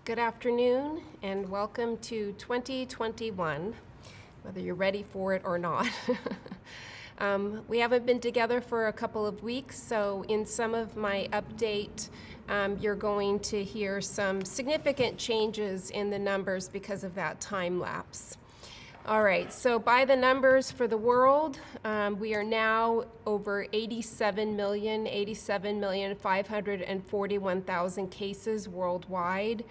Good afternoon and welcome to 2021, whether you're ready for it or not. We haven't been together for a couple of weeks, so in some of my update, you're going to hear some significant changes in the numbers because of that time lapse. All right, so by the numbers for the world, we are now over 87,541,000 cases worldwide,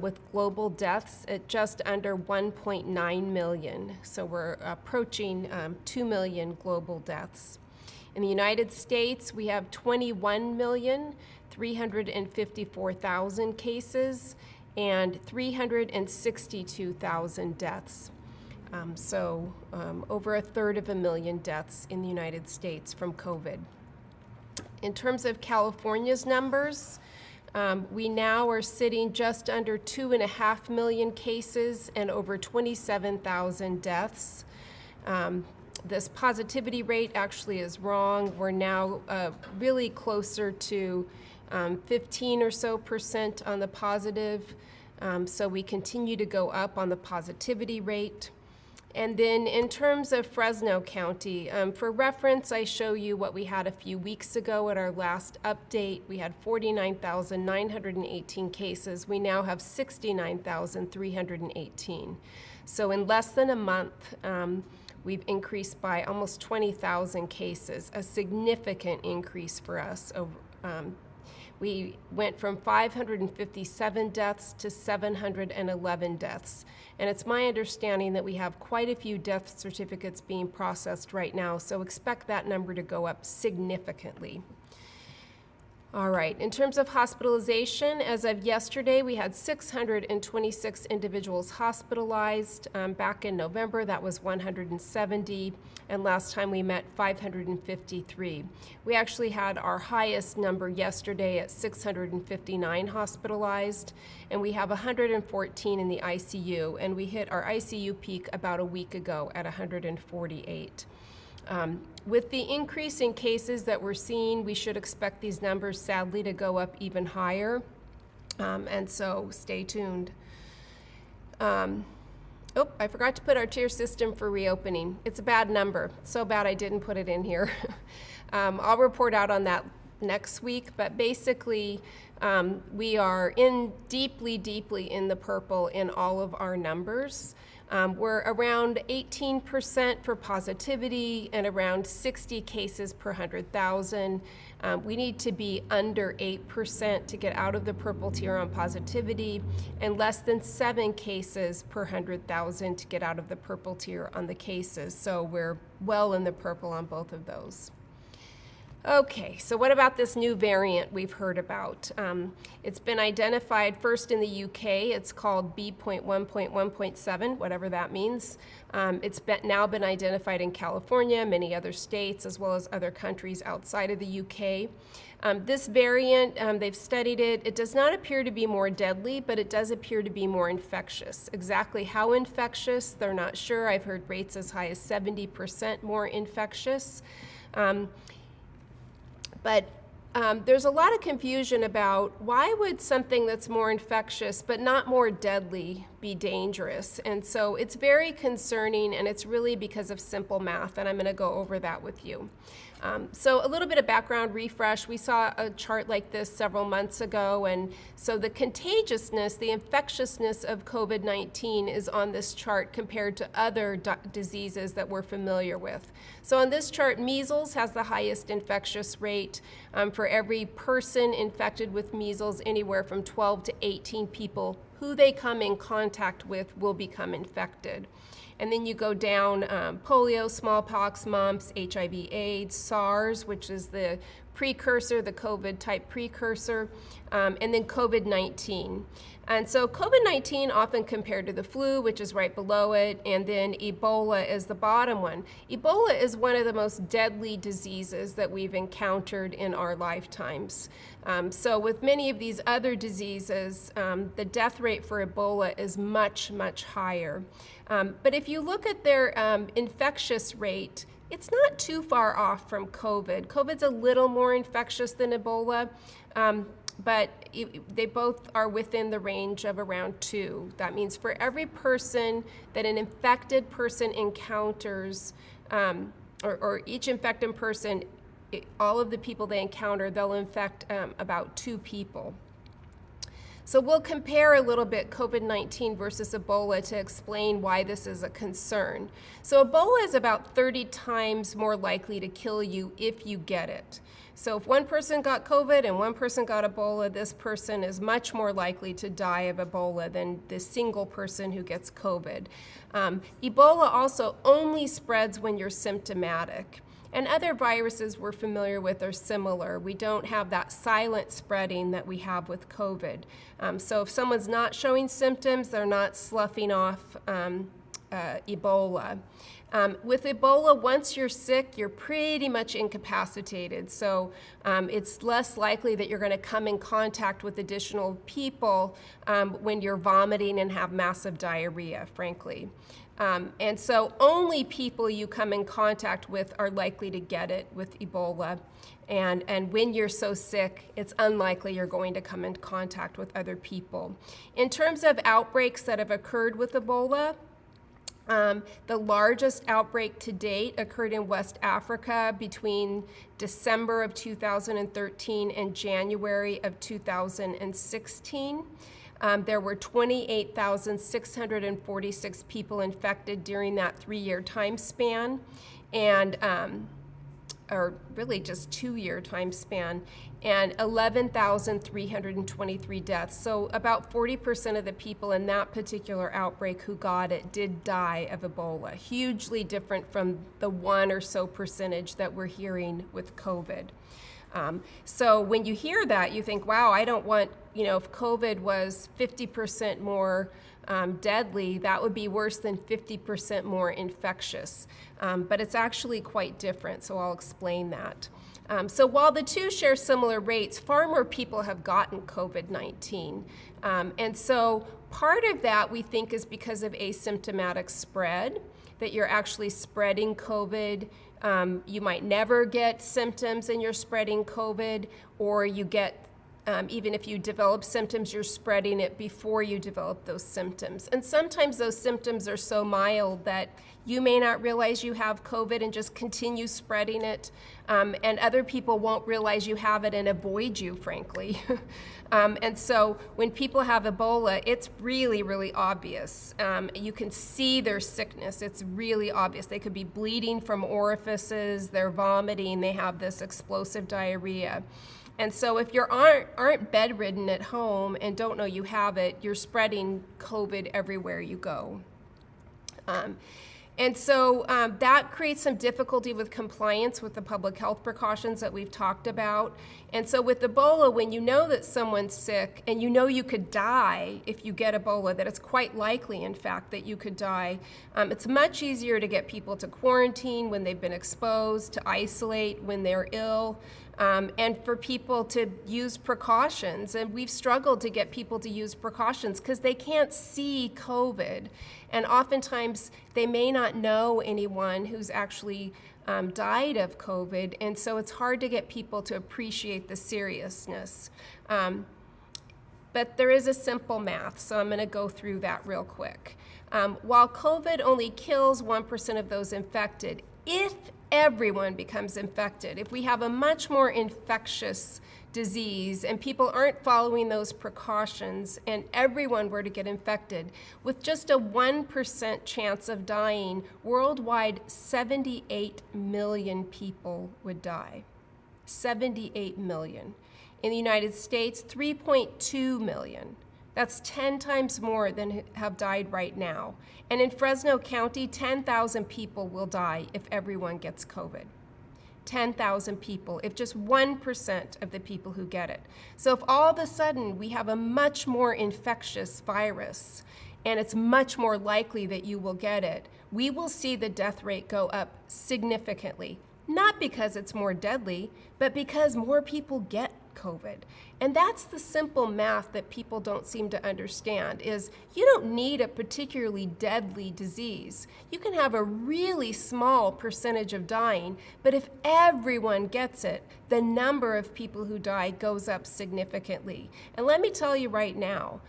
with global deaths at just under 1.9 million. So we're approaching 2 million global deaths. In the United States, we have 21,354,000 cases and 362,000 deaths. Over 1/3 deaths in the United States from COVID. In terms of California's numbers, we now are sitting just under 2.5 million cases and over 27,000 deaths. This positivity rate actually is wrong. We're now really closer to 15 or so % on the positive. So we continue to go up on the positivity rate. And then in terms of Fresno County, for reference, I show you what we had a few weeks ago at our last update. We had 49,918 cases. We now have 69,318. So in less than a month, we've increased by almost 20,000 cases, a significant increase for us. We went from 557 deaths to 711 deaths. And it's my understanding that we have quite a few death certificates being processed right now, so expect that number to go up significantly. All right, in terms of hospitalization, as of yesterday, we had 626 individuals hospitalized. Back in November, that was 170, and last time we met, 553. We actually had our highest number yesterday at 659 hospitalized, and we have 114 in the ICU, and we hit our ICU peak about a week ago at 148. With the increase in cases that we're seeing, we should expect these numbers sadly to go up even higher, and so stay tuned. I forgot to put our tier system for reopening. It's a bad number, so bad I didn't put it in here. I'll report out on that next week, but basically we are deeply in the purple in all of our numbers. We're around 18% for positivity and around 60 cases per 100,000. We need to be under 8% to get out of the purple tier on positivity and less than 7 cases per 100,000 to get out of the purple tier on the cases. So we're well in the purple on both of those. Okay, so what about this new variant we've heard about? It's been identified first in the UK. It's called B.1.1.7, whatever that means. It's now been identified in California, many other states, as well as other countries outside of the UK. This variant, they've studied it. It does not appear to be more deadly, but it does appear to be more infectious. Exactly how infectious, they're not sure. I've heard rates as high as 70% more infectious. But there's a lot of confusion about why would something that's more infectious but not more deadly be dangerous? And so it's very concerning, and it's really because of simple math, and I'm going to go over that with you. So a little bit of background refresh. We saw a chart like this several months ago, and so the contagiousness, the infectiousness of COVID-19 is on this chart compared to other diseases that we're familiar with. So on this chart, measles has the highest infectious rate. For every person infected with measles, anywhere from 12 to 18 people who they come in contact with will become infected. And then you go down polio, smallpox, mumps, HIV/AIDS, SARS, which is the precursor, the COVID type precursor, and then COVID-19. And so COVID-19 often compared to the flu, which is right below it, and then Ebola is the bottom one. Ebola is one of the most deadly diseases that we've encountered in our lifetimes. So with many of these other diseases, the death rate for Ebola is much higher. But if you look at their infectious rate, it's not too far off from COVID. COVID's a little more infectious than Ebola, But they both are within the range of around 2. That means for every person that an infected person encounters, or each infected person, all of the people they encounter, they'll infect about 2 people. So we'll compare a little bit COVID-19 versus Ebola to explain why this is a concern. So Ebola is about 30 times more likely to kill you if you get it. So if one person got COVID and one person got Ebola, this person is much more likely to die of Ebola than the single person who gets COVID. Ebola also only spreads when you're symptomatic. And other viruses we're familiar with are similar. We don't have that silent spreading that we have with COVID. So if someone's not showing symptoms, they're not sloughing off Ebola. With Ebola, once you're sick, you're pretty much incapacitated. So it's less likely that you're going to come in contact with additional people when you're vomiting and have massive diarrhea, frankly. And so only people you come in contact with are likely to get it with Ebola. And when you're so sick, it's unlikely you're going to come in contact with other people. In terms of outbreaks that have occurred with Ebola, the largest outbreak to date occurred in West Africa between December of 2013 and January of 2016. There were 28,646 people infected during that 3-year time span, or really just 2-year time span, and 11,323 deaths. So about 40% of the people in that particular outbreak who got it did die of Ebola, hugely different from the 1 or so percentage that we're hearing with COVID. So when you hear that, you think, wow, I don't want, if COVID was 50% more deadly, that would be worse than 50% more infectious. But it's actually quite different, so I'll explain that. So while the two share similar rates, far more people have gotten COVID-19. And so part of that we think is because of asymptomatic spread, that you're actually spreading COVID. You might never get symptoms and you're spreading COVID, or you get, even if you develop symptoms, you're spreading it before you develop those symptoms. And sometimes those symptoms are so mild that you may not realize you have COVID and just continue spreading it. And other people won't realize you have it and avoid you, frankly. And so when people have Ebola, it's really, really obvious. You can see their sickness. It's really obvious. They could be bleeding from orifices, they're vomiting, they have this explosive diarrhea. And so if you aren't bedridden at home and don't know you have it, you're spreading COVID everywhere you go. And so that creates some difficulty with compliance with the public health precautions that we've talked about. And so with Ebola, when you know that someone's sick and you know you could die if you get Ebola, that it's quite likely, in fact, that you could die, it's much easier to get people to quarantine when they've been exposed, to isolate when they're ill, and for people to use precautions. And we've struggled to get people to use precautions because they can't see COVID. And oftentimes they may not know anyone who's actually died of COVID. And so it's hard to get people to appreciate the seriousness. But there is a simple math, so I'm going to go through that real quick. While COVID only kills 1% of those infected, if everyone becomes infected, if we have a much more infectious disease and people aren't following those precautions and everyone were to get infected, with just a 1% chance of dying, worldwide 78 million people would die. 78 million. In the United States, 3.2 million. That's 10 times more than have died right now. And in Fresno County, 10,000 people will die if everyone gets COVID. 10,000 people, if just 1% of the people who get it. So if all of a sudden we have a much more infectious virus, and it's much more likely that you will get it, we will see the death rate go up significantly. Not because it's more deadly, but because more people get COVID. And that's the simple math that people don't seem to understand, is you don't need a particularly deadly disease. You can have a really small percentage of dying, but if everyone gets it, the number of people who die goes up significantly. And let me tell you right now,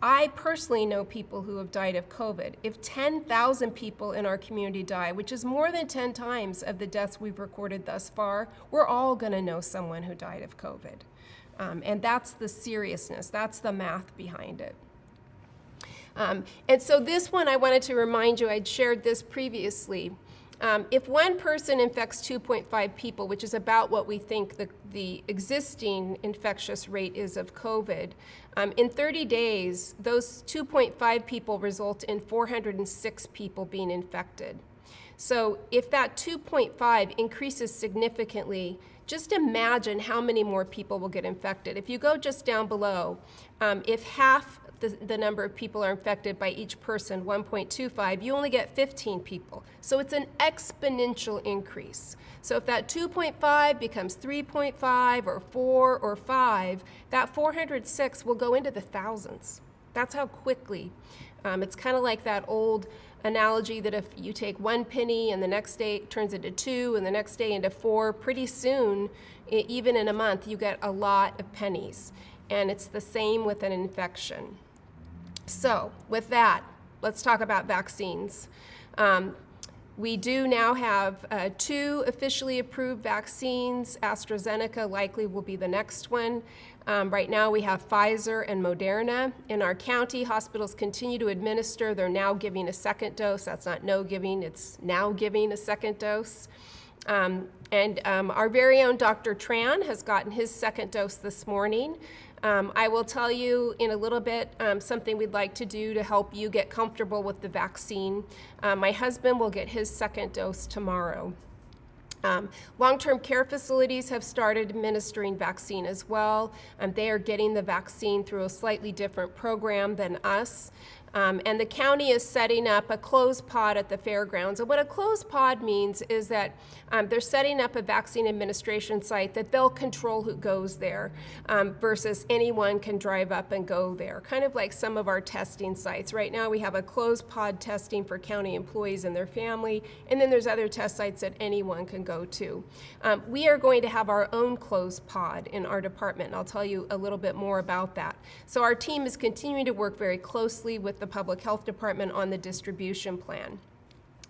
I personally know people who have died of COVID. If 10,000 people in our community die, which is more than 10 times of the deaths we've recorded thus far, we're all going to know someone who died of COVID. And that's the seriousness, that's the math behind it. And so this one, I wanted to remind you, I'd shared this previously. If one person infects 2.5 people, which is about what we think the existing infectious rate is of COVID, in 30 days, those 2.5 people result in 406 people being infected. So if that 2.5 increases significantly, just imagine how many more people will get infected. If you go just down below, if half the number of people are infected by each person, 1.25, you only get 15 people. So it's an exponential increase. So if that 2.5 becomes 3.5 or 4 or 5, that 406 will go into the thousands. That's how quickly. It's kind of like that old analogy that if you take 1 penny and the next day it turns into 2 and the next day into 4, pretty soon, even in a month, you get a lot of pennies. And it's the same with an infection. So with that, let's talk about vaccines. We do now have 2 officially approved vaccines. AstraZeneca likely will be the next one. Right now we have Pfizer and Moderna. In our county, hospitals continue to administer. They're now giving a second dose. That's not no giving, it's now giving a second dose. Our very own Dr. Tran has gotten his second dose this morning. I will tell you in a little bit something we'd like to do to help you get comfortable with the vaccine. My husband will get his second dose tomorrow. Long-term care facilities have started administering vaccine as well. They are getting the vaccine through a slightly different program than us. And the county is setting up a closed pod at the fairgrounds. And what a closed pod means is that they're setting up a vaccine administration site that they'll control who goes there versus anyone can drive up and go there, kind of like some of our testing sites. Right now we have a closed pod testing for county employees and their family, and then there's other test sites that anyone can go to. We are going to have our own closed pod in our department, and I'll tell you a little bit more about that. So our team is continuing to work very closely with the Public Health Department on the distribution plan.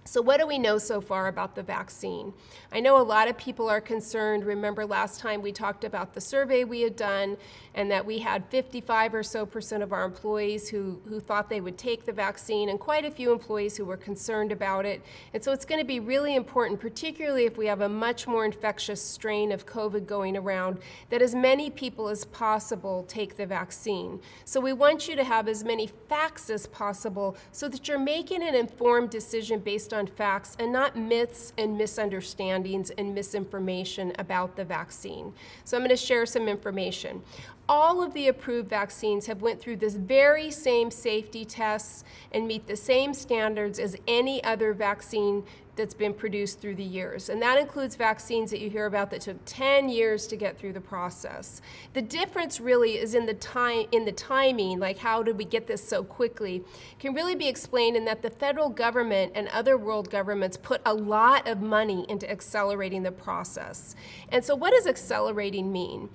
So what do we know so far about the vaccine? I know a lot of people are concerned. Remember last time we talked about the survey we had done and that we had 55% or so of our employees who thought they would take the vaccine and quite a few employees who were concerned about it. And so it's going to be really important, particularly if we have a much more infectious strain of COVID going around, that as many people as possible take the vaccine. So we want you to have as many facts as possible so that you're making an informed decision based on facts and not myths and misunderstandings and misinformation about the vaccine. So I'm going to share some information. All of the approved vaccines have went through this very same safety tests and meet the same standards as any other vaccine that's been produced through the years. And that includes vaccines that you hear about that took 10 years to get through the process. The difference really is in the timing, like how did we get this so quickly, can really be explained in that the federal government and other world governments put a lot of money into accelerating the process. And so what does accelerating mean?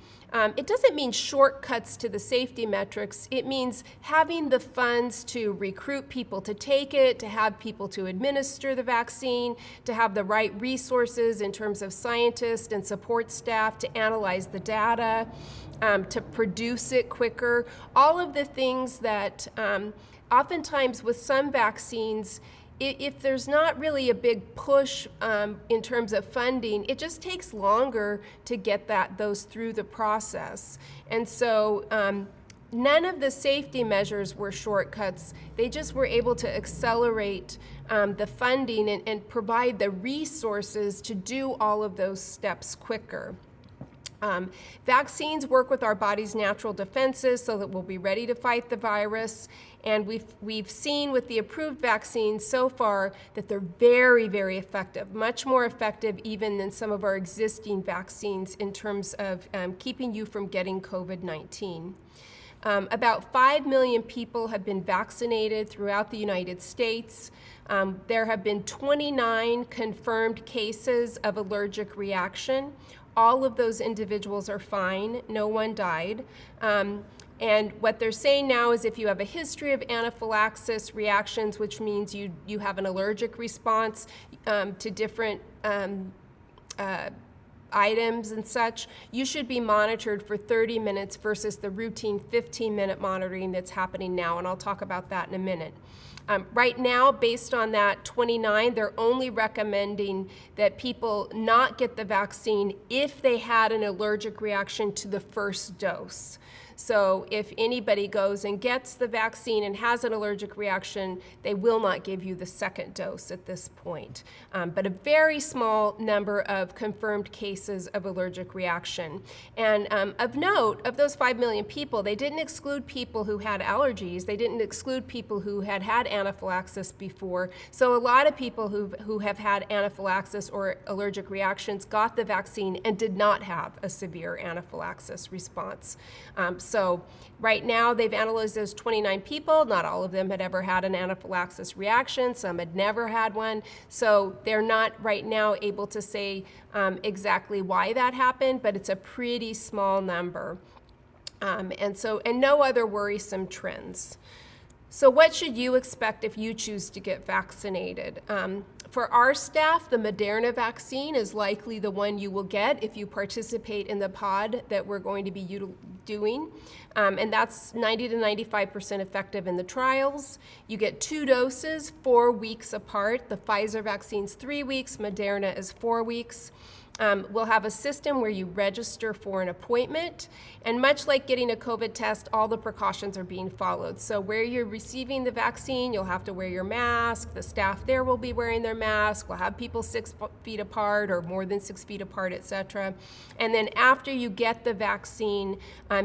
It doesn't mean shortcuts to the safety metrics. It means having the funds to recruit people to take it, to have people to administer the vaccine, to have the right resources in terms of scientists and support staff to analyze the data, to produce it quicker. All of the things that oftentimes with some vaccines, if there's not really a big push in terms of funding, it just takes longer to get those through the process. And so none of the safety measures were shortcuts. They just were able to accelerate the funding and provide the resources to do all of those steps quicker. Vaccines work with our body's natural defenses so that we'll be ready to fight the virus. And we've seen with the approved vaccines so far that they're very, very effective, much more effective even than some of our existing vaccines in terms of keeping you from getting COVID-19. About 5 million people have been vaccinated throughout the United States. There have been 29 confirmed cases of allergic reaction. All of those individuals are fine. No one died. And what they're saying now is if you have a history of anaphylaxis reactions, which means you have an allergic response to different items and such, you should be monitored for 30 minutes versus the routine 15-minute monitoring that's happening now, and I'll talk about that in a minute. Right now, based on that 29, they're only recommending that people not get the vaccine if they had an allergic reaction to the first dose. So if anybody goes and gets the vaccine and has an allergic reaction, they will not give you the second dose at this point. But a very small number of confirmed cases of allergic reaction. And of note, of those 5 million people, they didn't exclude people who had allergies. They didn't exclude people who had had anaphylaxis before. So a lot of people who have had anaphylaxis or allergic reactions got the vaccine and did not have a severe anaphylaxis response. So right now they've analyzed those 29 people. Not all of them had ever had an anaphylaxis reaction. Some had never had one. So they're not right now able to say exactly why that happened, but it's a pretty small number. And no other worrisome trends. So what should you expect if you choose to get vaccinated? For our staff, the Moderna vaccine is likely the one you will get if you participate in the pod that we're going to be doing. And that's 90 to 95% effective in the trials. You get 2 doses, 4 weeks apart. The Pfizer vaccine's 3 weeks, Moderna is 4 weeks. We'll have a system where you register for an appointment, and much like getting a COVID test, all the precautions are being followed. So where you're receiving the vaccine, you'll have to wear your mask. The staff there will be wearing their mask. We'll have people 6 feet apart or more than 6 feet apart, etc. And then after you get the vaccine,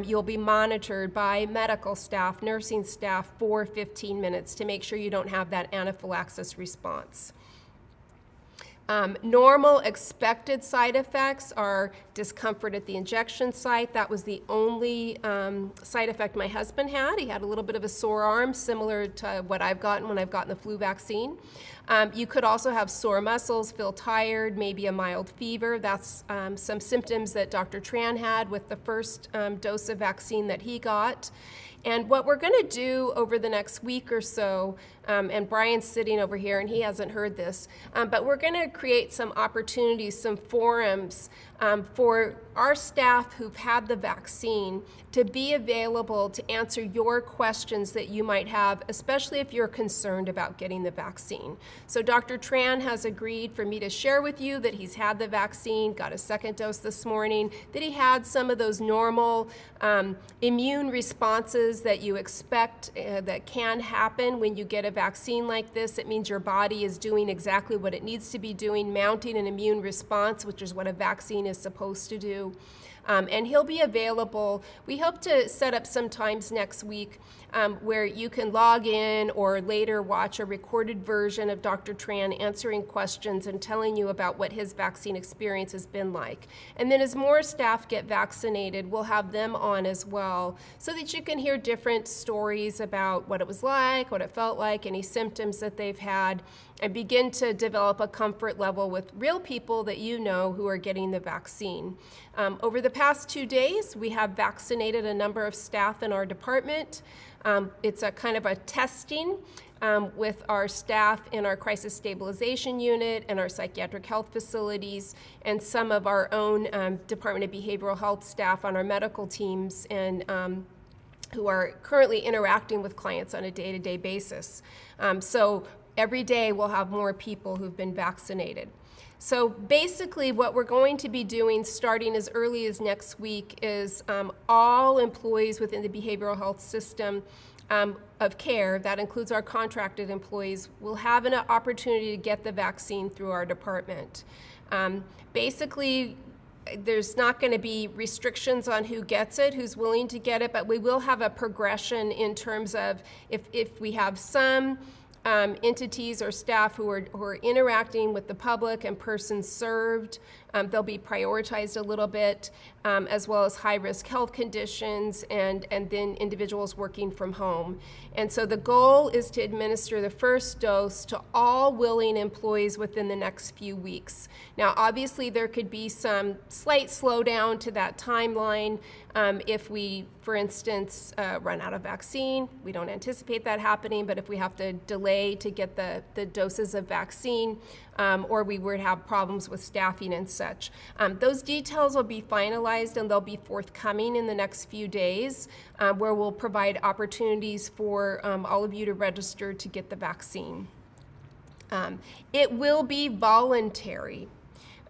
you'll be monitored by medical staff, nursing staff for 15 minutes to make sure you don't have that anaphylaxis response. Normal expected side effects are discomfort at the injection site. That was the only side effect my husband had. He had a little bit of a sore arm, similar to what I've gotten when I've gotten the flu vaccine. You could also have sore muscles, feel tired, maybe a mild fever. That's some symptoms that Dr. Tran had with the first dose of vaccine that he got. And what we're going to do over the next week or so, and Brian's sitting over here and he hasn't heard this, but we're going to create some opportunities, some forums for our staff who've had the vaccine to be available to answer your questions that you might have, especially if you're concerned about getting the vaccine. So Dr. Tran has agreed for me to share with you that he's had the vaccine, got a second dose this morning, that he had some of those normal immune responses that you expect that can happen when you get a vaccine like this. It means your body is doing exactly what it needs to be doing, mounting an immune response, which is what a vaccine is supposed to do. And he'll be available. We hope to set up some times next week where you can log in or later watch a recorded version of Dr. Tran answering questions and telling you about what his vaccine experience has been like. And then as more staff get vaccinated, we'll have them on as well so that you can hear different stories about what it was like, what it felt like, any symptoms that they've had, and begin to develop a comfort level with real people that you know who are getting the vaccine. Over the past 2 days, we have vaccinated a number of staff in our department. It's a kind of a testing with our staff in our crisis stabilization unit and our psychiatric health facilities and some of our own Department of Behavioral Health staff on our medical teams and who are currently interacting with clients on a day-to-day basis. So every day we'll have more people who've been vaccinated. So basically what we're going to be doing starting as early as next week is all employees within the behavioral health system of care, that includes our contracted employees, will have an opportunity to get the vaccine through our department. Basically, there's not going to be restrictions on who gets it, who's willing to get it, but we will have a progression in terms of if we have some entities or staff who are interacting with the public and persons served, they'll be prioritized a little bit, as well as high-risk health conditions and then individuals working from home. And so the goal is to administer the first dose to all willing employees within the next few weeks. Now, obviously, there could be some slight slowdown to that timeline if we, for instance, run out of vaccine. We don't anticipate that happening, but if we have to delay to get the doses of vaccine, or we were to have problems with staffing and such. Those details will be finalized and they'll be forthcoming in the next few days, where we'll provide opportunities for all of you to register to get the vaccine. It will be voluntary.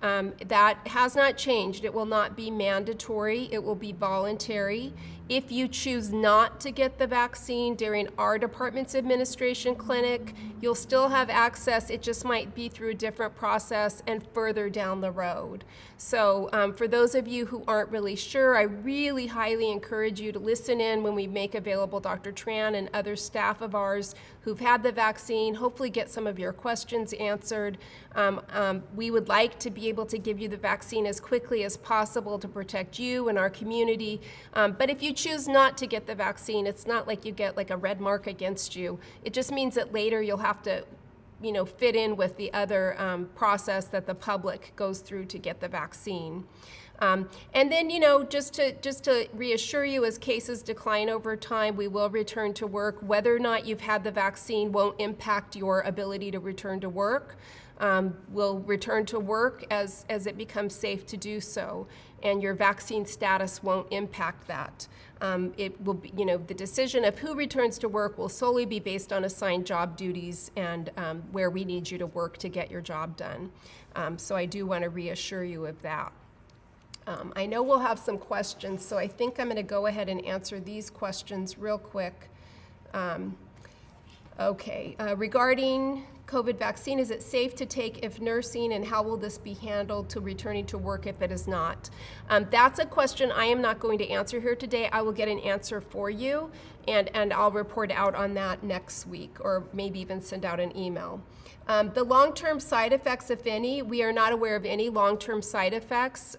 That has not changed. It will not be mandatory. It will be voluntary. If you choose not to get the vaccine during our department's administration clinic, you'll still have access. It just might be through a different process and further down the road. So for those of you who aren't really sure, I really highly encourage you to listen in when we make available Dr. Tran and other staff of ours who've had the vaccine, hopefully get some of your questions answered. We would like to be able to give you the vaccine as quickly as possible to protect you and our community. But if you choose not to get the vaccine, it's not like you get like a red mark against you. It just means that later you'll have to fit in with the other process that the public goes through to get the vaccine. And then, just to reassure you, as cases decline over time, we will return to work. Whether or not you've had the vaccine won't impact your ability to return to work. We'll return to work as it becomes safe to do so, and your vaccine status won't impact that. It will be, the decision of who returns to work will solely be based on assigned job duties and where we need you to work to get your job done. So I do want to reassure you of that. I know we'll have some questions, so I think I'm going to go ahead and answer these questions real quick. Regarding COVID vaccine, is it safe to take if nursing, and how will this be handled to returning to work if it is not? That's a question I am not going to answer here today. I will get an answer for you, and I'll report out on that next week, or maybe even send out an email. The long-term side effects, if any, we are not aware of any long-term side effects.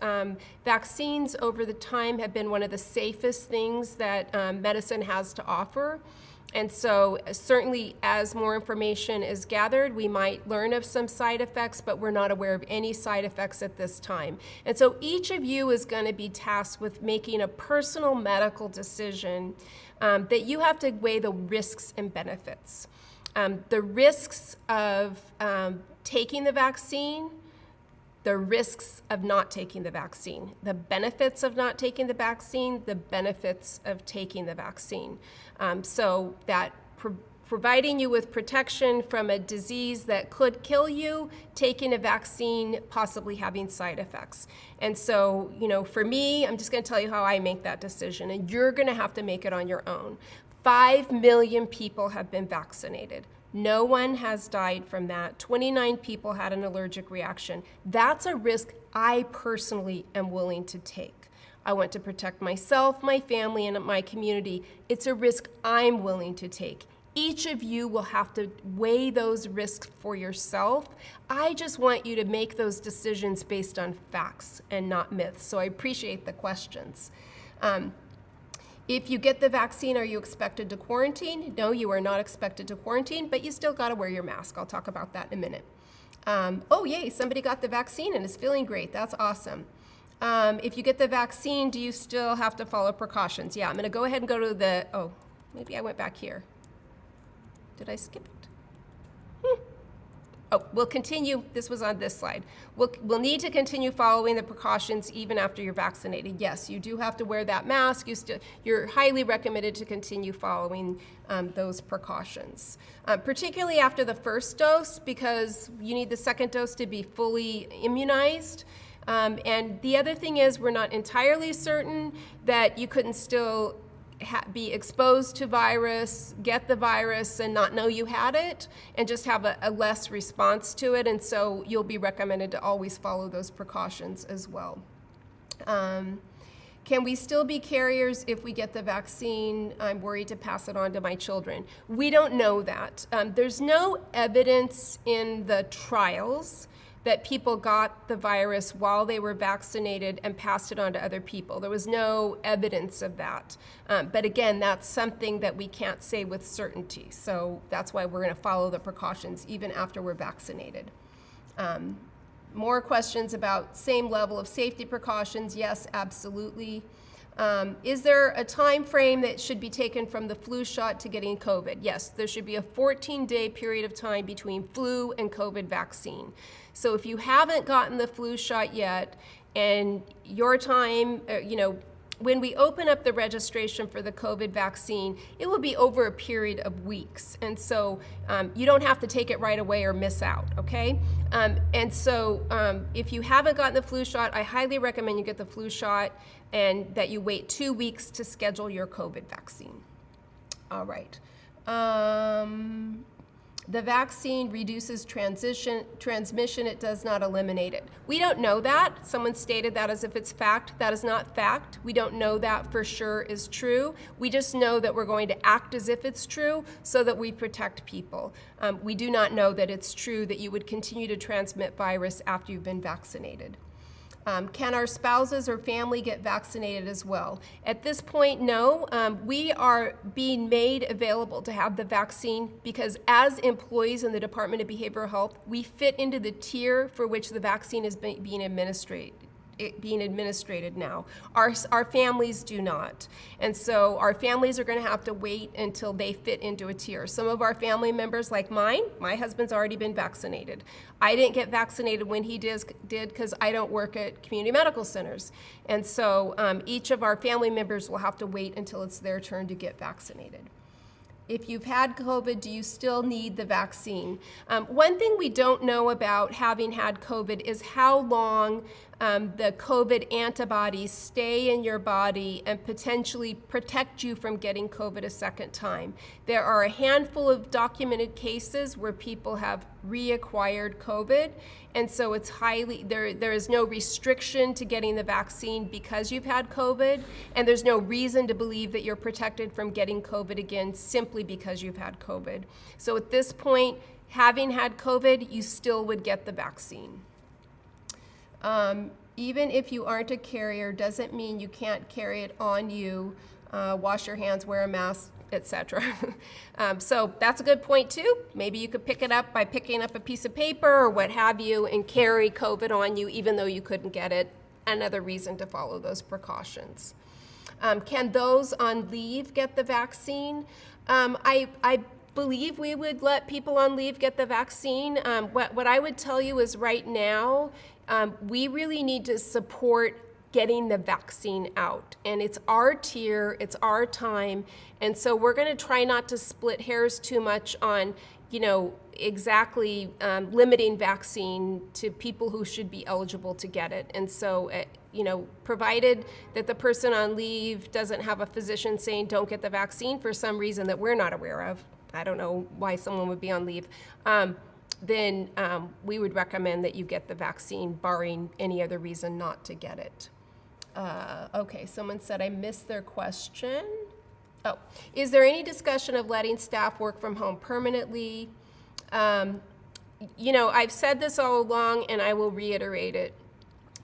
Vaccines over the time have been one of the safest things that medicine has to offer. And so certainly as more information is gathered, we might learn of some side effects, but we're not aware of any side effects at this time. And so each of you is going to be tasked with making a personal medical decision that you have to weigh the risks and benefits. The risks of taking the vaccine, the risks of not taking the vaccine, the benefits of not taking the vaccine, the benefits of taking the vaccine. So that providing you with protection from a disease that could kill you, taking a vaccine, possibly having side effects. And so, for me, I'm just going to tell you how I make that decision, and you're going to have to make it on your own. 5 million people have been vaccinated. No one has died from that. 29 people had an allergic reaction. That's a risk I personally am willing to take. I want to protect myself, my family, and my community. It's a risk I'm willing to take. Each of you will have to weigh those risks for yourself. I just want you to make those decisions based on facts and not myths. So I appreciate the questions. If you get the vaccine, are you expected to quarantine? No, you are not expected to quarantine, but you still got to wear your mask. I'll talk about that in a minute. Oh, yay, somebody got the vaccine and is feeling great. That's awesome. If you get the vaccine, do you still have to follow precautions? Yeah, I'm going to go ahead and go to maybe I went back here. Did I skip it? Oh, we'll continue. This was on this slide. We'll need to continue following the precautions even after you're vaccinated. Yes, you do have to wear that mask. You're highly recommended to continue following those precautions, particularly after the first dose, because you need the second dose to be fully immunized. And the other thing is, we're not entirely certain that you couldn't still be exposed to virus, get the virus, and not know you had it, and just have a less response to it. And so you'll be recommended to always follow those precautions as well. Can we still be carriers if we get the vaccine? I'm worried to pass it on to my children. We don't know that. There's no evidence in the trials that people got the virus while they were vaccinated and passed it on to other people. There was no evidence of that. But again, that's something that we can't say with certainty. So that's why we're going to follow the precautions even after we're vaccinated. More questions about same level of safety precautions. Yes, absolutely. Is there a time frame that should be taken from the flu shot to getting COVID? Yes, there should be a 14-day period of time between flu and COVID vaccine. So if you haven't gotten the flu shot yet, and your time, when we open up the registration for the COVID vaccine, it will be over a period of weeks. And so you don't have to take it right away or miss out, okay? And so if you haven't gotten the flu shot, I highly recommend you get the flu shot and that you wait 2 weeks to schedule your COVID vaccine. All right. The vaccine reduces transmission, it does not eliminate it. We don't know that. Someone stated that as if it's fact. That is not fact. We don't know that for sure is true. We just know that we're going to act as if it's true so that we protect people. We do not know that it's true that you would continue to transmit virus after you've been vaccinated. Can our spouses or family get vaccinated as well? At this point, no. We are being made available to have the vaccine because as employees in the Department of Behavioral Health, we fit into the tier for which the vaccine is being administered now. Our families do not. And so our families are going to have to wait until they fit into a tier. Some of our family members, like mine, my husband's already been vaccinated. I didn't get vaccinated when he did because I don't work at community medical centers. And so each of our family members will have to wait until it's their turn to get vaccinated. If you've had COVID, do you still need the vaccine? One thing we don't know about having had COVID is how long the COVID antibodies stay in your body and potentially protect you from getting COVID a second time. There are a handful of documented cases where people have reacquired COVID, and so it's there is no restriction to getting the vaccine because you've had COVID, and there's no reason to believe that you're protected from getting COVID again simply because you've had COVID. So at this point, having had COVID, you still would get the vaccine. Even if you aren't a carrier, doesn't mean you can't carry it on you, wash your hands, wear a mask, etc. So that's a good point too. Maybe you could pick it up by picking up a piece of paper or what have you and carry COVID on you even though you couldn't get it. Another reason to follow those precautions. Can those on leave get the vaccine? I believe we would let people on leave get the vaccine. What I would tell you is right now, we really need to support getting the vaccine out. And it's our tier, it's our time. And so we're gonna try not to split hairs too much on, exactly limiting vaccine to people who should be eligible to get it. And so, provided that the person on leave doesn't have a physician saying don't get the vaccine for some reason that we're not aware of, I don't know why someone would be on leave, then we would recommend that you get the vaccine, barring any other reason not to get it. Okay, someone said I missed their question. Oh, is there any discussion of letting staff work from home permanently? I've said this all along and I will reiterate it.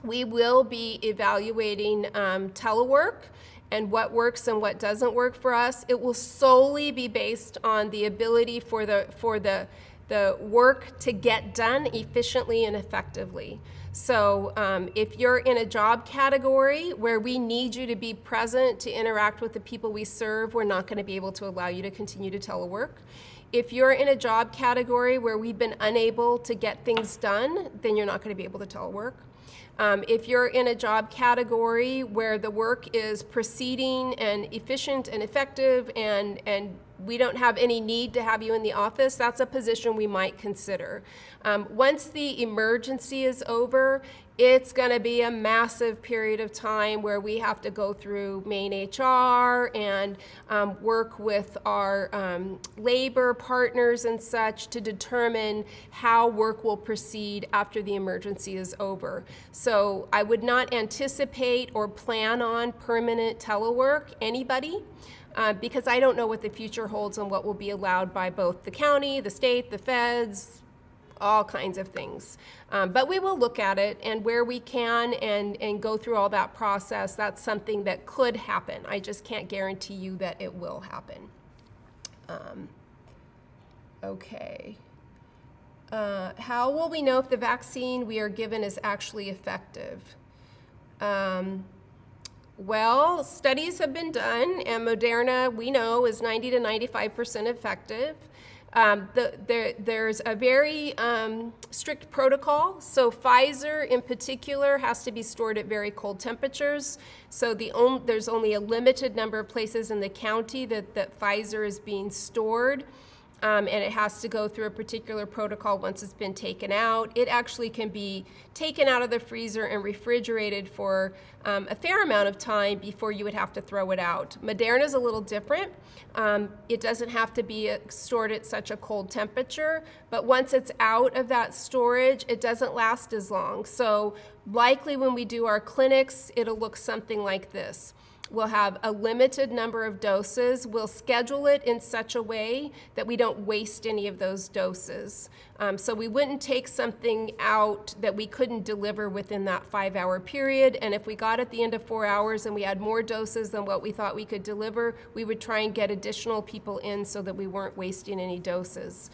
We will be evaluating telework and what works and what doesn't work for us. It will solely be based on the ability for the work to get done efficiently and effectively. So if you're in a job category where we need you to be present to interact with the people we serve, we're not going to be able to allow you to continue to telework. If you're in a job category where we've been unable to get things done, then you're not going to be able to telework. If you're in a job category where the work is proceeding and efficient and effective and we don't have any need to have you in the office, that's a position we might consider. Once the emergency is over, it's going to be a massive period of time where we have to go through Maine HR and work with our labor partners and such to determine how work will proceed after the emergency is over. So I would not anticipate or plan on permanent telework, anybody, because I don't know what the future holds and what will be allowed by both the county, the state, the feds, all kinds of things. But we will look at it, and where we can and go through all that process, that's something that could happen. I just can't guarantee you that it will happen. Okay. How will we know if the vaccine we are given is actually effective? Well, studies have been done, and Moderna, we know, is 90 to 95% effective. There's a very strict protocol. So Pfizer in particular has to be stored at very cold temperatures. So there's only a limited number of places in the county that Pfizer is being stored. And it has to go through a particular protocol once it's been taken out. It actually can be taken out of the freezer and refrigerated for a fair amount of time before you would have to throw it out. Moderna is a little different. It doesn't have to be stored at such a cold temperature, but once it's out of that storage, it doesn't last as long. So likely when we do our clinics, it'll look something like this. We'll have a limited number of doses. We'll schedule it in such a way that we don't waste any of those doses. So we wouldn't take something out that we couldn't deliver within that 5-hour period. And if we got at the end of 4 hours and we had more doses than what we thought we could deliver, we would try and get additional people in so that we weren't wasting any doses.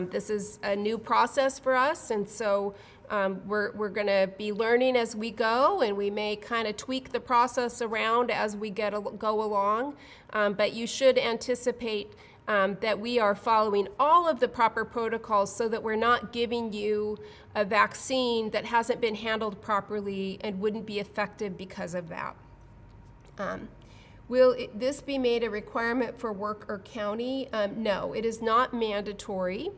This is a new process for us, and so we're going to be learning as we go, and we may kind of tweak the process around as we go along. But you should anticipate that we are following all of the proper protocols so that we're not giving you a vaccine that hasn't been handled properly and wouldn't be effective because of that. Will this be made a requirement for work or county? No, it is not mandatory.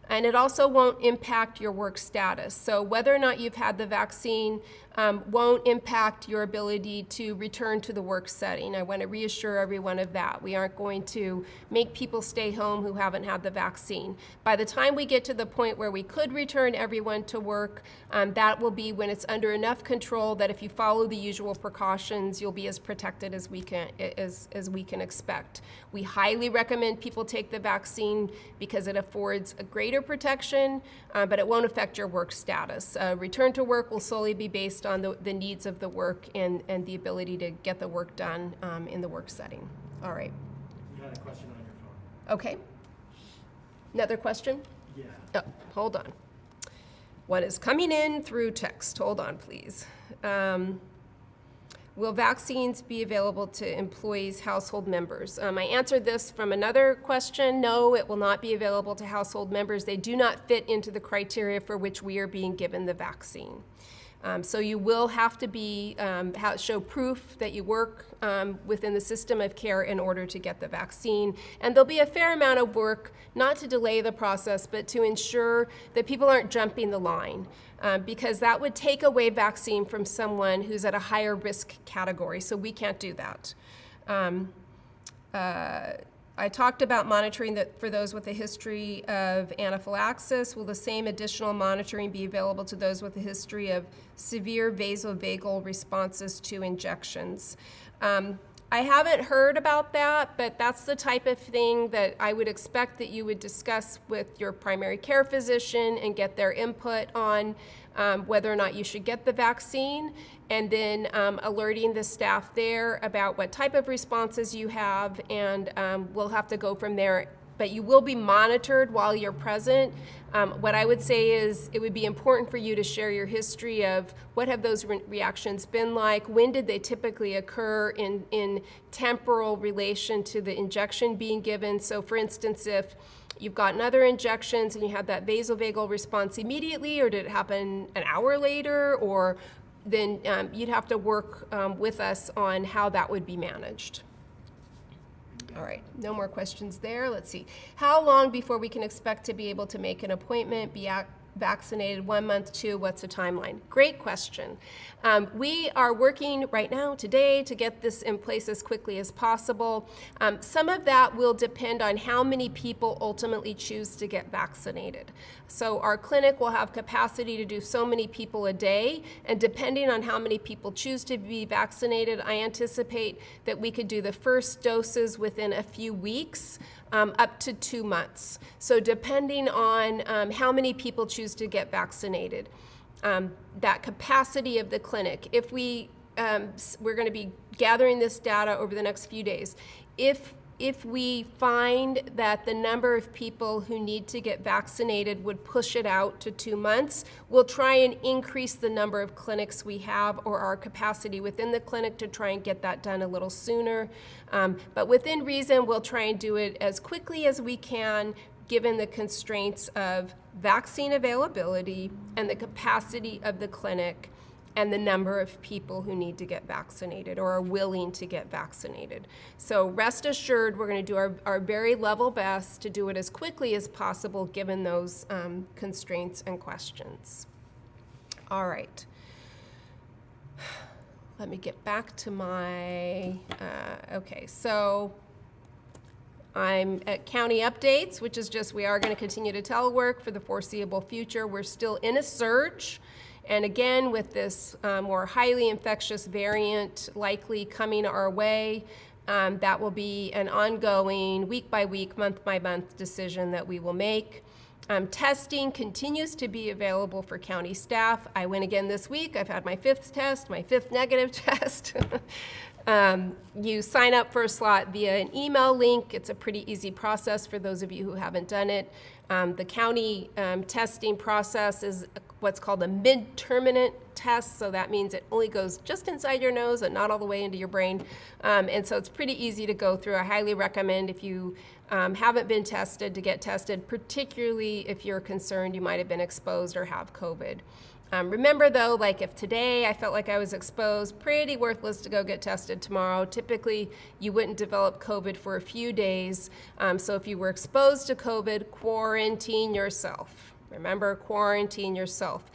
And it also won't impact your work status. So whether or not you've had the vaccine won't impact your ability to return to the work setting. I want to reassure everyone of that. We aren't going to make people stay home who haven't had the vaccine. By the time we get to the point where we could return everyone to work, that will be when it's under enough control that if you follow the usual precautions, you'll be as protected as we can expect. We highly recommend people take the vaccine because it affords a greater protection, but it won't affect your work status. Return to work will solely be based on the needs of the work and the ability to get the work done in the work setting. All right. You had a question on your phone. Okay. Another question? Yeah. Oh, hold on. One is coming in through text. Hold on, please. Will vaccines be available to employees' household members? I answered this from another question. No, it will not be available to household members. They do not fit into the criteria for which we are being given the vaccine. So you will have to show proof that you work within the system of care in order to get the vaccine. And there'll be a fair amount of work, not to delay the process, but to ensure that people aren't jumping the line. Because that would take away vaccine from someone who's at a higher risk category, so we can't do that. I talked about monitoring that for those with a history of anaphylaxis. Will the same additional monitoring be available to those with a history of severe vasovagal responses to injections? I haven't heard about that, but that's the type of thing that I would expect that you would discuss with your primary care physician and get their input on whether or not you should get the vaccine, and then alerting the staff there about what type of responses you have, and we'll have to go from there. But you will be monitored while you're present. What I would say is it would be important for you to share your history of what have those reactions been like, when did they typically occur in temporal relation to the injection being given. So for instance, if you've gotten other injections and you had that vasovagal response immediately, or did it happen an hour later, or then you'd have to work with us on how that would be managed. All right, no more questions there. Let's see. How long before we can expect to be able to make an appointment, be vaccinated, 1 month, 2, what's the timeline? Great question. We are working right now, today, to get this in place as quickly as possible. Some of that will depend on how many people ultimately choose to get vaccinated. So our clinic will have capacity to do so many people a day, and depending on how many people choose to be vaccinated, I anticipate that we could do the first doses within a few weeks, up to 2 months. So depending on how many people choose to get vaccinated, that capacity of the clinic, if we're going to be gathering this data over the next few days. If we find that the number of people who need to get vaccinated would push it out to 2 months, we'll try and increase the number of clinics we have or our capacity within the clinic to try and get that done a little sooner. But within reason, we'll try and do it as quickly as we can, given the constraints of vaccine availability and the capacity of the clinic and the number of people who need to get vaccinated or are willing to get vaccinated. So rest assured, we're going to do our very level best to do it as quickly as possible given those constraints and questions. All right. Let me get back to my, okay, so I'm at county updates, which is just we are going to continue to telework for the foreseeable future. We're still in a surge. And again, with this more highly infectious variant likely coming our way, that will be an ongoing week by week, month by month decision that we will make. Testing continues to be available for county staff. I went again this week. I've had my 5th test, my 5th negative test. You sign up for a slot via an email link. It's a pretty easy process for those of you who haven't done it. The county testing process is what's called a mid-terminant test, so that means it only goes just inside your nose and not all the way into your brain. And so it's pretty easy to go through. I highly recommend if you haven't been tested to get tested, particularly if you're concerned you might have been exposed or have COVID. Remember though, like if today I felt like I was exposed, pretty worthless to go get tested tomorrow. Typically, you wouldn't develop COVID for a few days. So if you were exposed to COVID, quarantine yourself. Remember, quarantine yourself.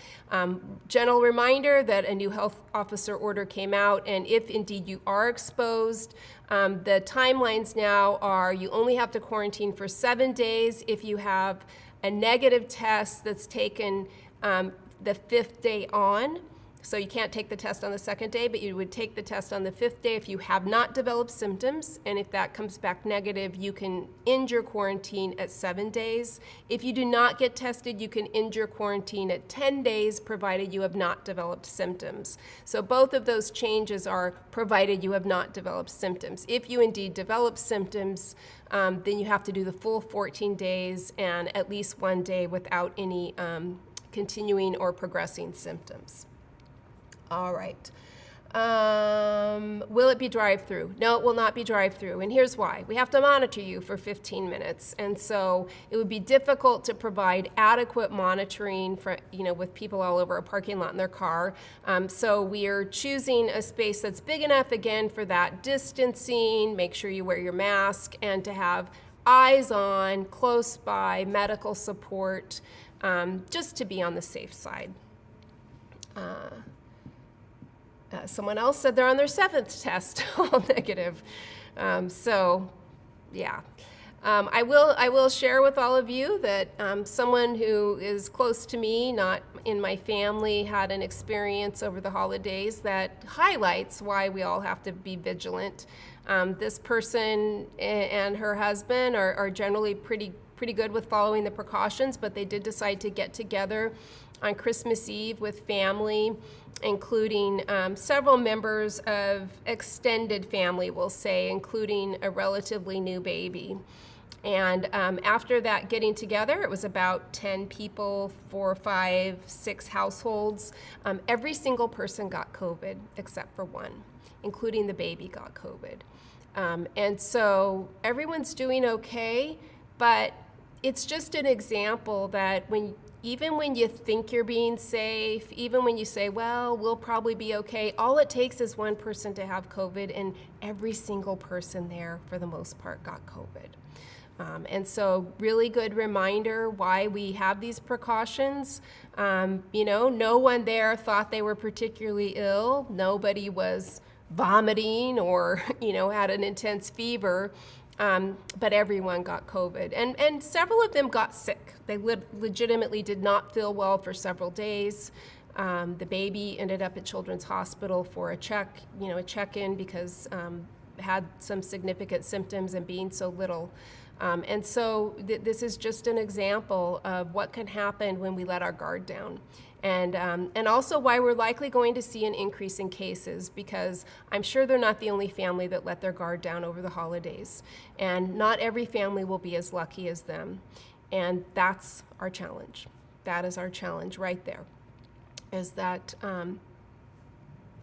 Gentle reminder that a new health officer order came out, and if indeed you are exposed, the timelines now are you only have to quarantine for 7 days if you have a negative test that's taken the 5th day on. So you can't take the test on the 2nd day, but you would take the test on the 5th day if you have not developed symptoms. And if that comes back negative, you can end your quarantine at 7 days. If you do not get tested, you can end your quarantine at 10 days, provided you have not developed symptoms. So both of those changes are provided you have not developed symptoms. If you indeed develop symptoms, then you have to do the full 14 days and at least 1 day without any continuing or progressing symptoms. All right. Will it be drive-through? No, it will not be drive-through, and here's why. We have to monitor you for 15 minutes, and so it would be difficult to provide adequate monitoring for, with people all over a parking lot in their car. So we are choosing a space that's big enough, again, for that distancing, make sure you wear your mask, and to have eyes on, close by, medical support, just to be on the safe side. Someone else said they're on their 7th test, all negative. So, yeah. I will share with all of you that someone who is close to me, not in my family, had an experience over the holidays that highlights why we all have to be vigilant. This person and her husband are generally pretty good with following the precautions, but they did decide to get together on Christmas Eve with family, including several members of extended family, we'll say, including a relatively new baby. And after that getting together, it was about 10 people, 4, 5, 6 households. Every single person got COVID except for one, including the baby got COVID. And so everyone's doing okay, but it's just an example that when even when you think you're being safe, even when you say, well, we'll probably be okay, all it takes is one person to have COVID, and every single person there, for the most part, got COVID. And so really good reminder why we have these precautions. No one there thought they were particularly ill. Nobody was vomiting or, had an intense fever. But everyone got COVID. And several of them got sick. They legitimately did not feel well for several days. The baby ended up at Children's Hospital for a check-in because had some significant symptoms and being so little. And so this is just an example of what can happen when we let our guard down. And also why we're likely going to see an increase in cases, because I'm sure they're not the only family that let their guard down over the holidays. And not every family will be as lucky as them. And that's our challenge. That is our challenge right there, is that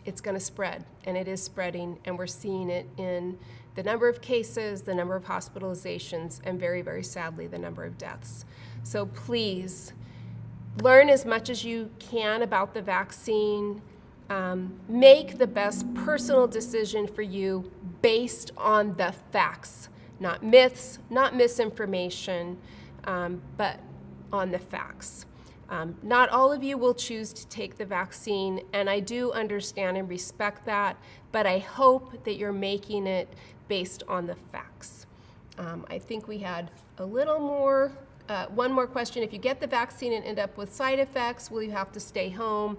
it's going to spread, and it is spreading, and we're seeing it in the number of cases, the number of hospitalizations, and very, very sadly, the number of deaths. So please, learn as much as you can about the vaccine. Make the best personal decision for you based on the facts, not myths, not misinformation, but on the facts. Not all of you will choose to take the vaccine, and I do understand and respect that, but I hope that you're making it based on the facts. I think we had a little more. One more question. If you get the vaccine and end up with side effects, will you have to stay home?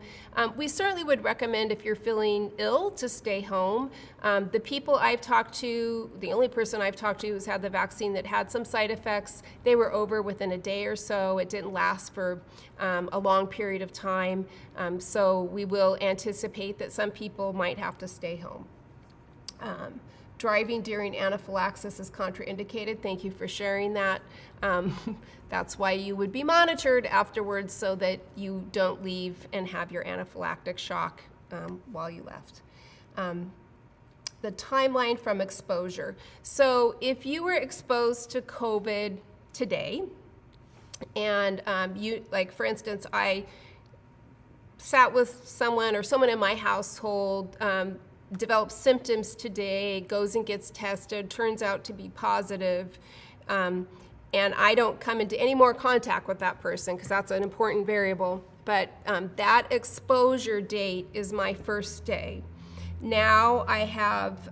We certainly would recommend, if you're feeling ill, to stay home. The people I've talked to, the only person I've talked to who's had the vaccine that had some side effects, they were over within a day or so. It didn't last for a long period of time. So we will anticipate that some people might have to stay home. Driving during anaphylaxis is contraindicated. Thank you for sharing that. That's why you would be monitored afterwards, so that you don't leave and have your anaphylactic shock while you left. The timeline from exposure. So if you were exposed to COVID today, and for instance, I sat with someone or someone in my household, develops symptoms today, goes and gets tested, turns out to be positive, and I don't come into any more contact with that person, because that's an important variable, but that exposure date is my first day. Now I have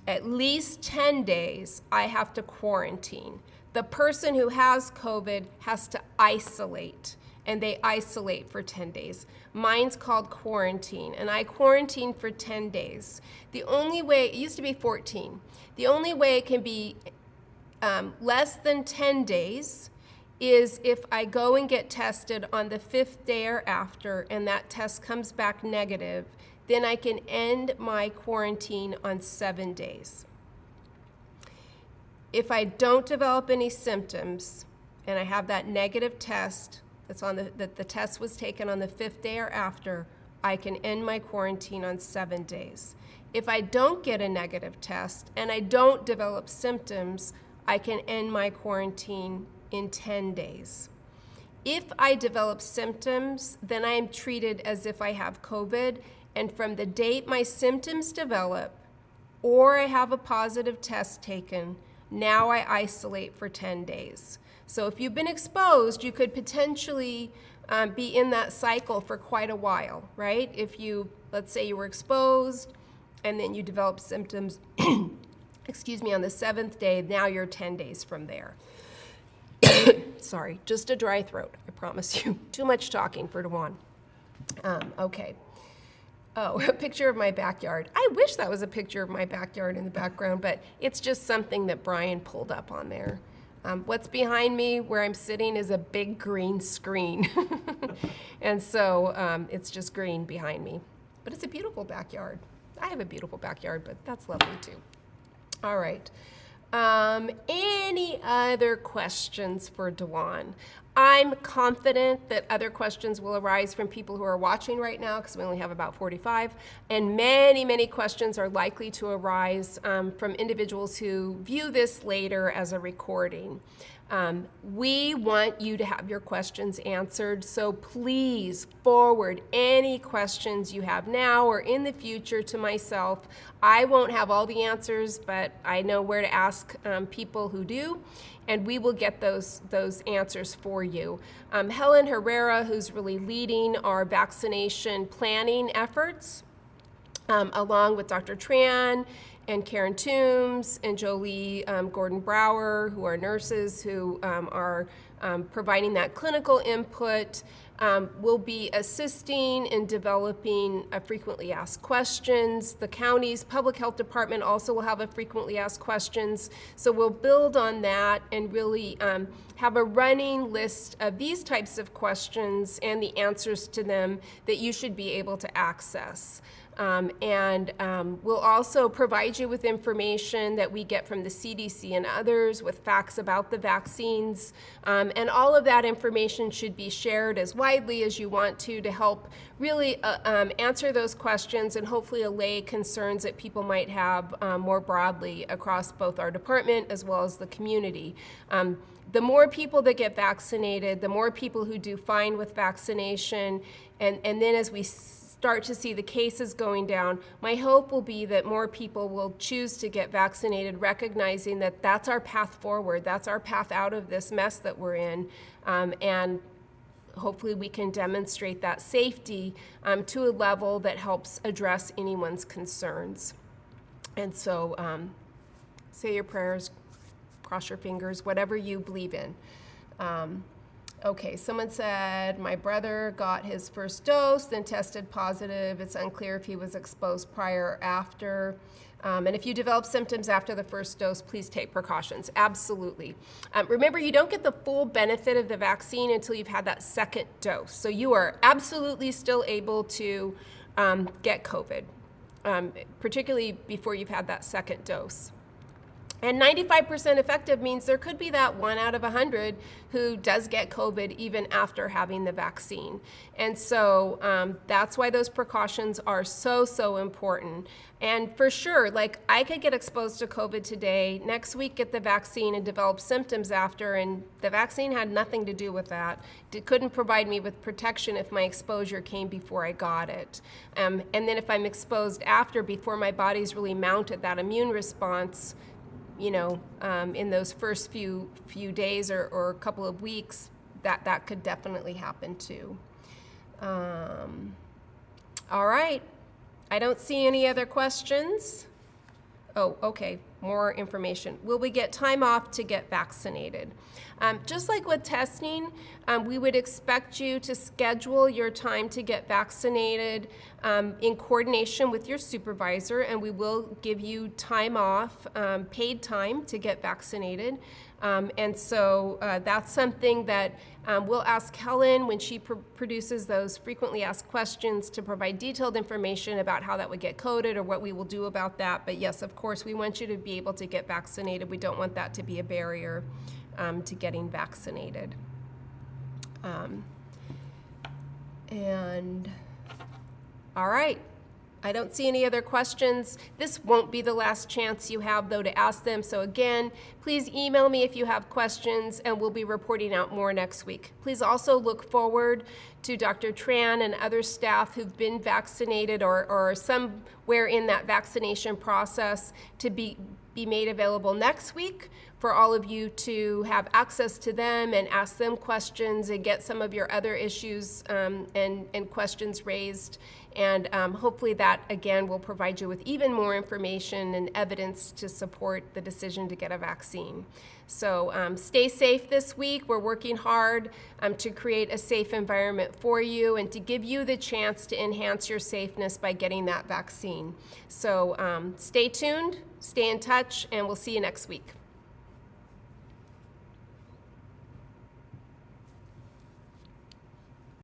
at least 10 days I have to quarantine. The person who has COVID has to isolate, and they isolate for 10 days. Mine's called quarantine, and I quarantine for 10 days. The only way, it used to be 14, the only way it can be less than 10 days is if I go and get tested on the 5th day or after, and that test comes back negative, then I can end my quarantine on 7 days. If I don't develop any symptoms, and I have that negative test, that's on the test was taken on the 5th day or after, I can end my quarantine on 7 days. If I don't get a negative test and I don't develop symptoms, I can end my quarantine in 10 days. If I develop symptoms, then I am treated as if I have COVID, and from the date my symptoms develop, or I have a positive test taken, now I isolate for 10 days. So if you've been exposed, you could potentially be in that cycle for quite a while, right? If you, let's say you were exposed and then you develop symptoms, excuse me, on the 7th day, now you're 10 days from there. Sorry, just a dry throat, I promise you. Too much talking for Dewan. Okay. Oh, a picture of my backyard. I wish that was a picture of my backyard in the background, but it's just something that Brian pulled up on there. What's behind me where I'm sitting is a big green screen. And so it's just green behind me. But it's a beautiful backyard. I have a beautiful backyard, but that's lovely too. All right. Any other questions for Dewan? I'm confident that other questions will arise from people who are watching right now, because we only have about 45, and many, many questions are likely to arise from individuals who view this later as a recording. We want you to have your questions answered, so please forward any questions you have now or in the future to myself. I won't have all the answers, but I know where to ask people who do, and we will get those answers for you. Helen Herrera, who's really leading our vaccination planning efforts, along with Dr. Tran and Karen Toombs and Jolie Gordon-Brower, who are nurses who are providing that clinical input, will be assisting in developing frequently asked questions. The county's public health department also will have a frequently asked questions. So we'll build on that and really have a running list of these types of questions and the answers to them that you should be able to access. We'll also provide you with information that we get from the CDC and others with facts about the vaccines. And all of that information should be shared as widely as you want to help really answer those questions and hopefully allay concerns that people might have more broadly across both our department as well as the community. The more people that get vaccinated, the more people who do fine with vaccination, and then as we start to see the cases going down, my hope will be that more people will choose to get vaccinated, recognizing that that's our path forward, that's our path out of this mess that we're in, and hopefully we can demonstrate that safety to a level that helps address anyone's concerns. And so say your prayers, cross your fingers, whatever you believe in. Okay, someone said, my brother got his first dose, then tested positive. It's unclear if he was exposed prior or after. And if you develop symptoms after the first dose, please take precautions. Absolutely. Remember, you don't get the full benefit of the vaccine until you've had that second dose. So you are absolutely still able to get COVID, particularly before you've had that second dose. And 95% effective means there could be that 1 out of 100 who does get COVID even after having the vaccine. And so that's why those precautions are so, so important. And for sure, like I could get exposed to COVID today, next week get the vaccine and develop symptoms after, and the vaccine had nothing to do with that. It couldn't provide me with protection if my exposure came before I got it. And then if I'm exposed after, before my body's really mounted that immune response, you know, in those first few days or a couple of weeks, that could definitely happen too. All right, I don't see any other questions. Oh, okay, more information. Will we get time off to get vaccinated? Just like with testing, we would expect you to schedule your time to get vaccinated in coordination with your supervisor, and we will give you time off, paid time to get vaccinated. And so that's something that we'll ask Helen when she produces those frequently asked questions to provide detailed information about how that would get coded or what we will do about that. But yes, of course, we want you to be able to get vaccinated. We don't want that to be a barrier to getting vaccinated. And all right. I don't see any other questions. This won't be the last chance you have, though, to ask them. So again, please email me if you have questions, and we'll be reporting out more next week. Please also look forward to Dr. Tran and other staff who've been vaccinated or somewhere in that vaccination process to be made available next week for all of you to have access to them and ask them questions and get some of your other issues and questions raised. And hopefully that, again, will provide you with even more information and evidence to support the decision to get a vaccine. So stay safe this week. We're working hard to create a safe environment for you and to give you the chance to enhance your safeness by getting that vaccine. So stay tuned, stay in touch, and we'll see you next week.